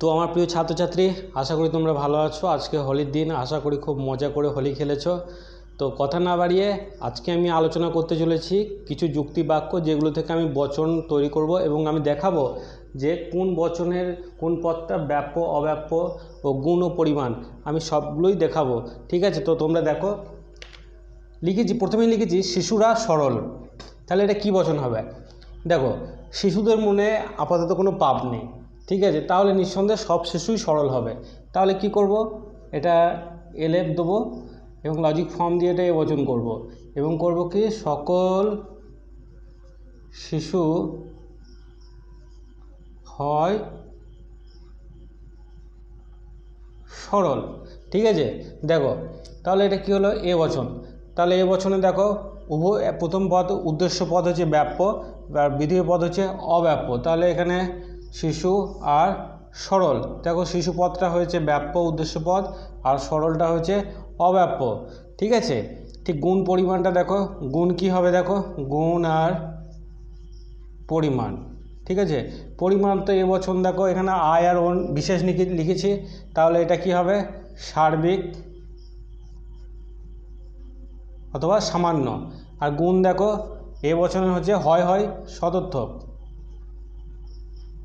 তো আমার প্রিয় ছাত্রছাত্রী, আশা করি তোমরা ভালো আছো। আজকে হোলির দিন, আশা করি খুব মজা করে হোলি খেলেছো। তো কথা না বাড়িয়ে আজকে আমি আলোচনা করতে চলেছি কিছু যুক্তি বাক্য, যেগুলো থেকে আমি বচন তৈরি করব এবং আমি দেখাবো যে কোন বচনের কোন পদটা ব্যাপ্য, অব্যাপ্য ও গুণ ও পরিমাণ, আমি সবগুলোই দেখাবো। ঠিক আছে, তো তোমরা দেখো, প্রথমেই লিখেছি শিশুরা সরল। তাহলে এটা কি বচন হবে? দেখো, শিশুদের মনে আপাতত কোনো পাপ নেই, ঠিক আছে, তাহলে নিঃসন্দেহে সব শিশুই সরল হবে। তাহলে কি করব, এটা এলএফ দেবো এবং লজিক ফর্ম দিয়ে এটা বচন করব এবং করব কি, সকল শিশু হয় সরল। ঠিক আছে, দেখো তাহলে এটা কি হলো, এ বচন। তাহলে এ বচনে দেখো, প্রথম পদ উদ্দেশ্য পদ হচ্ছে ব্যাপ্য আর বিধেয় পদ হচ্ছে অব্যাপ্য। তাহলে এখানে শিশু আর সরল, দেখো শিশু পদটা হয়েছে ব্যাপ্য উদ্দেশ্য পদ আর সরলটা হয়েছে অব্যাপ্য। ঠিক আছে, ঠিক গুণ পরিমাণটা দেখো, গুণ কি হবে, দেখো গুণ আর পরিমাণ। ঠিক আছে, পরিমাণ তো এ বচন দেখো এখানে আয় আর ওন বিশেষ লিখেছি, তাহলে এটা কি হবে, সার্বিক অথবা সামান্য। আর গুণ দেখো এ বচনে হচ্ছে হয় হয় সদর্থক।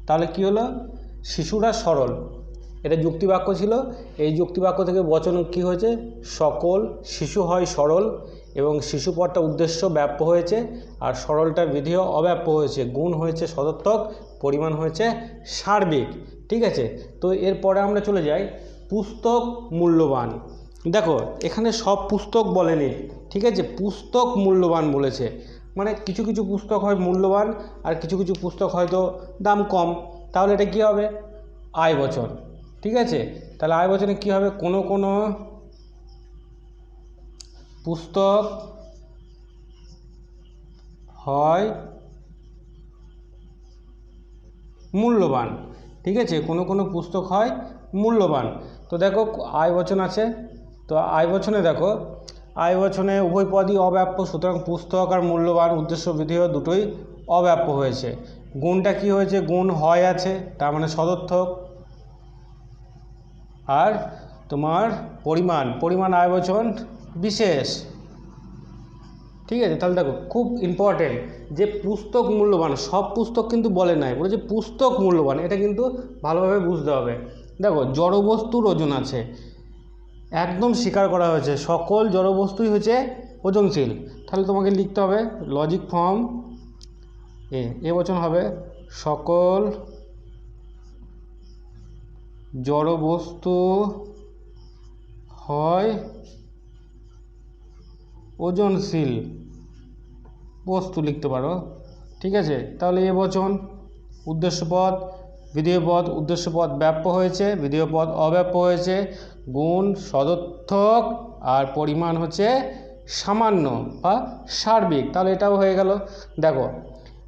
তাহলে কি হলো, শিশুরা সরল। এটা যুক্তিবাক্য ছিল। এই যুক্তিবাক্য থেকে বচন কি হয়েছে, সকল শিশু হয় সরল এবং শিশু পদটা উদ্দেশ্য ব্যাপ্য হয়েছে আর সরলটা বিধেয় অব্যাপ্য হয়েছে, গুণ হয়েছে সদর্থক, পরিমাণ হয়েছে সার্বিক। ঠিক আছে, তো এরপরে আমরা চলে যাই পুস্তক মূল্যবান। দেখো এখানে সব পুস্তক বলেনি, ঠিক আছে, পুস্তক মূল্যবান বলেছে। মানে কিছু কিছু পুস্তক হয় মূল্যবান আর কিছু কিছু পুস্তক হয়তো দাম কম। তাহলে এটা কি হবে, আয় বচন। ঠিক আছে, তাহলে আয় বচনে কি হবে, কোনো কোনো পুস্তক হয় মূল্যবান। ঠিক আছে, কোনো কোনো পুস্তক হয় মূল্যবান। তো দেখো আয় বচন আছে, তো আয় বচনে দেখো, আয় বচনে উভয় পদই অব্যাপ্য, সুতরাং পুস্তক আর মূল্যবান উদ্দেশ্য বিধেয় দুটোই অব্যাপ্য হয়েছে। গুণটা কি হয়েছে, গুণ হয় আছে, তার মানে সদর্থক। আর তোমার পরিমাণ, পরিমাণ আয় বচন বিশেষ। ঠিক আছে, তাহলে দেখো খুব ইম্পর্টেন্ট যে পুস্তক মূল্যবান, সব পুস্তক কিন্তু বলে নাই, বলেছে পুস্তক মূল্যবান, এটা কিন্তু ভালোভাবে বুঝতে হবে। দেখো জড়বস্তুর ওজন আছে, একদম স্বীকার করা হয়েছে সকল জড়বস্তুই হচ্ছে ওজনশীল। তাহলে তোমাকে লিখতে হবে লজিক ফর্ম এ বচন হবে সকল জড়বস্তু হয় ওজনশীল বস্তু লিখতে পারো। ঠিক আছে, তাহলে এ বচন উদ্দেশ্য পদ বিধেয় পদ, উদ্দেশ্য পদ ব্যাপ্য হয়েছে, বিধেয় পদ অব্যাপ্য হয়েছে, গুণ সদর্থক আর পরিমাণ হচ্ছে সামান্য বা সার্বিক। তাহলে এটাও হয়ে গেল। দেখো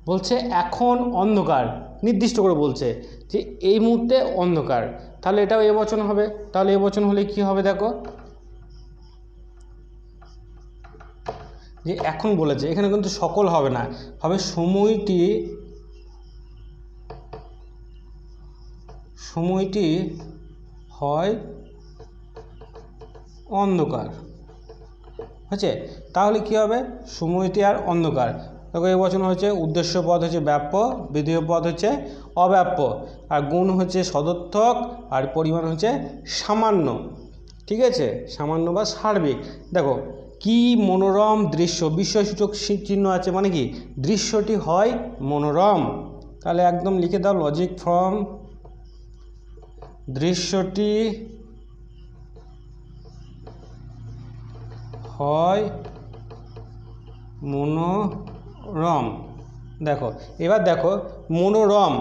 বলছে এখন অন্ধকার, নির্দিষ্ট করে বলছে যে এই মুহূর্তে অন্ধকার, তাহলে এটাও এ বচন হবে। তাহলে এ বচন হলে কি হবে, দেখো যে এখন বলেছে, এখানে কিন্তু সকল হবে না, হবে সময়টি হয় অন্ধকার। হচ্ছে, তাহলে কি হবে, সময়টি আর অন্ধকার। দেখো এই বচন হচ্ছে উদ্দেশ্য পদ হচ্ছে ব্যাপ্য, বিধেয় পদ হচ্ছে অব্যাপ্য আর গুণ হচ্ছে সদর্থক আর পরিমাণ হচ্ছে সামান্য। ঠিক আছে, সামান্য বা সার্বিক। দেখো কি মনোরম দৃশ্য, বিস্ময়সূচক চিহ্ন আছে, মানে কি দৃশ্যটি হয় মনোরম। তাহলে একদম লিখে দাও লজিক ফর্ম, দৃশ্যটি হয় মনোরম। দেখো এবার দেখো মনোরম,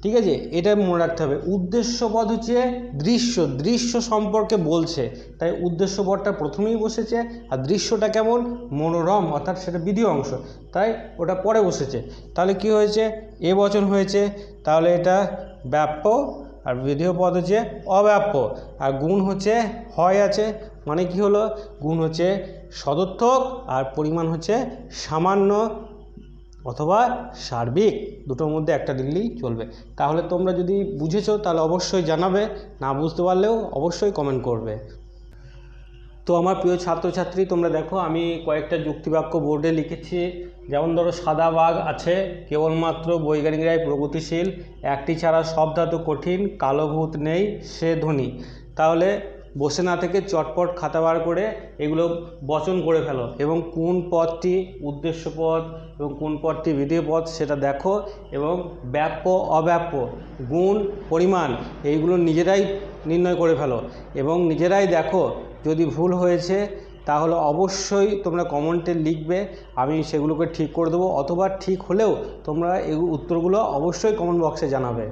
ঠিক আছে, এটা মনে রাখতে হবে। উদ্দেশ্য পদ হচ্ছে দৃশ্য, দৃশ্য সম্পর্কে বলছে, তাই উদ্দেশ্য পদটা প্রথমেই বসেছে আর দৃশ্যটা কেমন মনোরম, অর্থাৎ সেটা বিধেয় অংশ, তাই ওটা পরে বসেছে। তাহলে কি হয়েছে, এ বচন হয়েছে, তাহলে এটা ব্যাপ্য আর বিধেয় পদ হচ্ছে অব্যাপ্য আর গুণ হচ্ছে হয় আছে, মানে কি হলো, গুণ হচ্ছে সদর্থক আর পরিমাণ হচ্ছে সামান্য অথবা সার্বিক, দুটোর মধ্যে একটা দিলেই চলবে। তাহলে তোমরা যদি বুঝেছো তাহলে অবশ্যই জানাবে, না বুঝতে পারলেও অবশ্যই কমেন্ট করবে। তো আমার প্রিয় ছাত্রছাত্রী, তোমরা দেখো আমি কয়েকটা যুক্তিবাক্য বোর্ডে লিখেছি। যেমন ধরো, সাদা বাঘ আছে, কেবলমাত্র বৈজ্ঞানিক রায় প্রগতিশীল, একটি ছাড়া সব ধাতু কঠিন, কালো ভূত নেই সে ধনী। তাহলে বসে না থেকে চটপট খাতা বার করে এগুলো বচন করে ফেলো, এবং কোন পদটি উদ্দেশ্য পদ এবং কোন পদটি বিধেয় পদ সেটা দেখো, এবং ব্যাপ্য অব্যাপ্য, গুণ, পরিমাণ এইগুলো নিজেরাই নির্ণয় করে ফেলো, এবং নিজেরাই দেখো যদি ভুল হয়েছে তাহলে অবশ্যই তোমরা কমেন্টে লিখবে, আমি সেগুলোকে ঠিক করে দেবো, অথবা ঠিক হলেও তোমরা এই উত্তরগুলো অবশ্যই কমেন্ট বক্সে জানাবে।